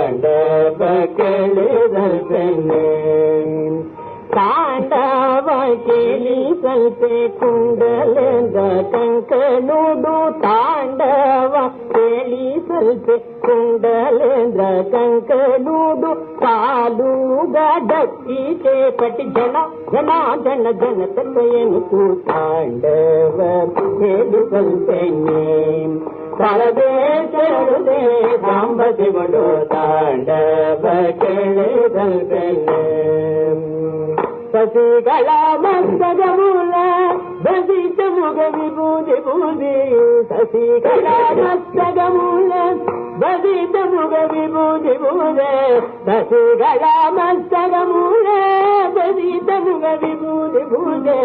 ತಾಂಡವ ಕೇಳಿದಲ್ಪೆನ್ನೆ ತಾಂಡವ ಕೇಳಿ ಸಲ್ಪೆ ಕುಂಡಲೆಂದ ಕಂಕನುಡು ತಾಂಡವ ಕೇಳಿ ಸಲ್ಪೆ ಕುಂಡಲೇಂದ್ರ ಕಂಕನುಡು ಕಾಲುಗ ಡಕ್ಕಿ చేపటి జన జన జన జన తప్పయను ತಾಂಡವ ಕೇಳಿ ಸಲ್ಪೆನ್ನೆ పరదేశరుడే సాంబశివుడు తాండవ కేಳಿದಲ್ಪೆನ್ನೆ శశికళ మస్తకముల దశిత ముఖ విభూతి పూజి శశికళ మస్తకముల దశిత ముఖ విభూతి పూజే శశికళ మస్తకముల దశిత ముఖ విభూతి పూజే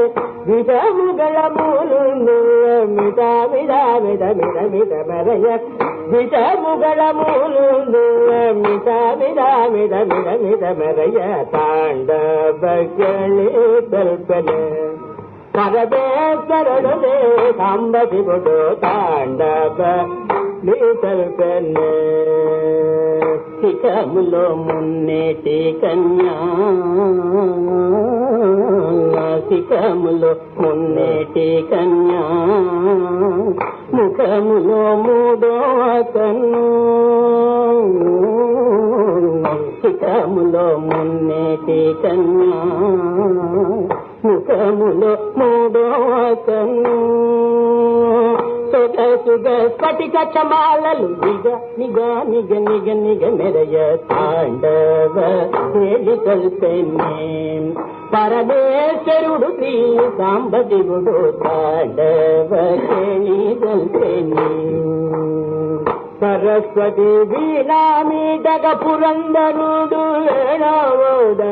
విషముగళ మూలు మిట మిడ మిడ మిడ మిడ మరయ విషముగళ మూలు మిట మిడ మిడ మిడ మిడ మరయ ತಾಂಡವ ಕೇಳಿದಲ್ಪೆನ್ನೆ పరమేశ్వరుడే సాంబశివుడు తాండవ కేಳಿదల్పెన్నే శిఖములో మున్నేటి కన్యా శిఖములో మున్నేటి కన్యా ముఖములో మూడో కన్ను శిఖములో మున్నేటి కన్యా ముఖములో మూడో కన్ను సొగసుగ స్ఫటిక చమాలలు నిగ నిగ నిగ నిగ నిగ మెరయ తాండవ కేಳಿದಲ್ಪೆನ್ನೆ పరమేశ్వరుడు శ్రీ సాంబశివుడు తాండవ కేಳಿದಲ್ಪೆನ್ನೆ సరస్వతి వీణామీటక పురందరుడు వేణోద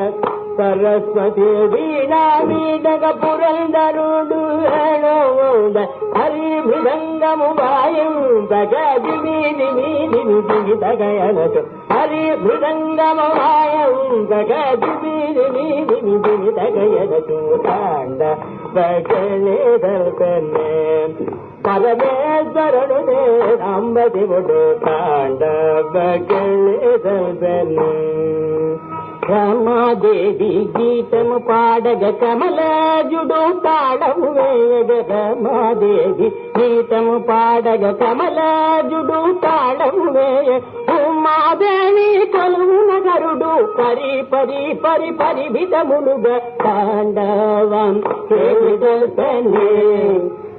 సరస్వతి వీణామీటక పురందరుడు వేణోద హరి మృదంగము వాయం తగది మీది మీది మిది తగయనటు హరి మృదంగము వాయం తగది మీది మీది మిది తగయనటు తాండవ కేಳಿದಲ್ಪೆನ್నే పరమేశ్వరుడే సాంబశివుడు తాండవ కేಳಿದಲ್ಪೆన్నే రమాదేవి గీతము పాడగ కమలాజుడు తాళము వేయగ రమాదేవి గీతము పాడగ కమలాజుడు తాళము వేయ ఉమాదేవి కొలువున గరుడు పరి పరి పరి పరిభితములుగా తాండవం కేಳಿದಲ್ಪೆన్నే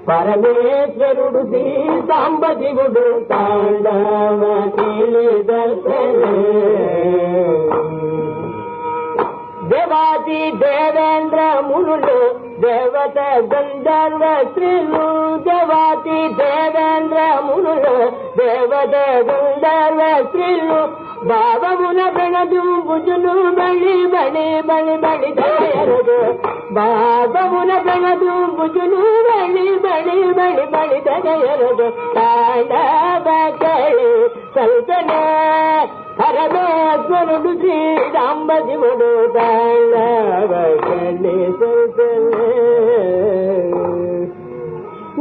పరమేశ్వరుడు శ్రీ సాంబశివుడు తాండవ కేಳಿದಲ್ಪೆన్నే దేవాది దేవేంద్ర మునులు దేవత గంధర్వ స్త్రీలు దేవాది దేవేంద్ర మునులు దేవత గంధర్వ స్త్రీలు భావమున బెణదు భుజులు బలి బలి బలి బలి దయరదు భావమున బెణదు భుజులు బలి బలి బలి బలి దయరదు తాండవ కేಳಿದಲ್ಪెన్నే పరమేశ్వరుడు శ్రీ సాంబశివుడు తాండవ కేಳಿದಲ್ಪెన్నే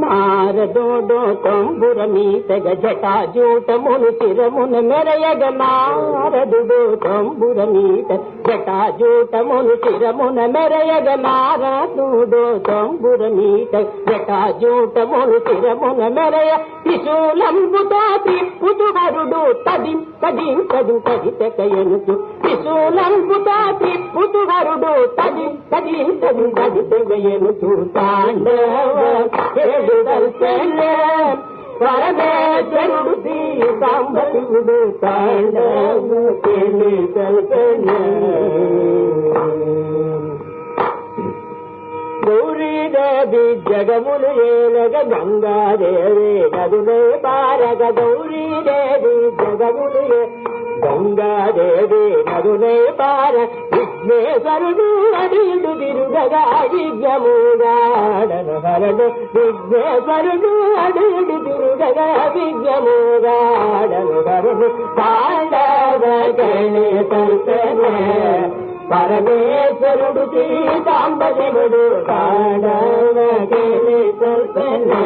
నారదోడో తంబురమీతగ జటాజూటమును శిరమున మెరయగ నారదుడు తంబురమీత జటాజూటమును శిరమున మెరయగ నారదుడు తంబురమీత జటాజూటమును శిరమున మెరయ త్రిశూలంబుతో త్రిప్పుతు వరుడు తదిం తదిం తదిం తదితకయనుచు త్రిశూలంబుతో త్రిప్పుతు వరుడు తదిం తదిం తదిం తదితకయనుచు తాండవ కేಳಿದಲ್ಪೆన్నే పరమేశ్వరుడు శ్రీ సాంబశివుడు తాండవ కేಳಿದಲ್ಪೆన్నే గౌరీదేవి జగములు ఏలగ గంగాదేవి నదులే పారగ గౌరీదేవి జగములు గంగాదేవి నదులే పార విఘ్నేశ్వరుడు అడియుడు తిరుగగా విఘ్నముగాడను హరడు విఘ్నేశ్వరుడు అడియుడు తిరుగగా విఘ్నముగాడను హరడు తాండవ కేಳಿದಲ್ಪెన్నే పరమేశ్వరుడు శ్రీ సాంబశివుడు తాండవ కేಳಿದಲ್ಪెన్నే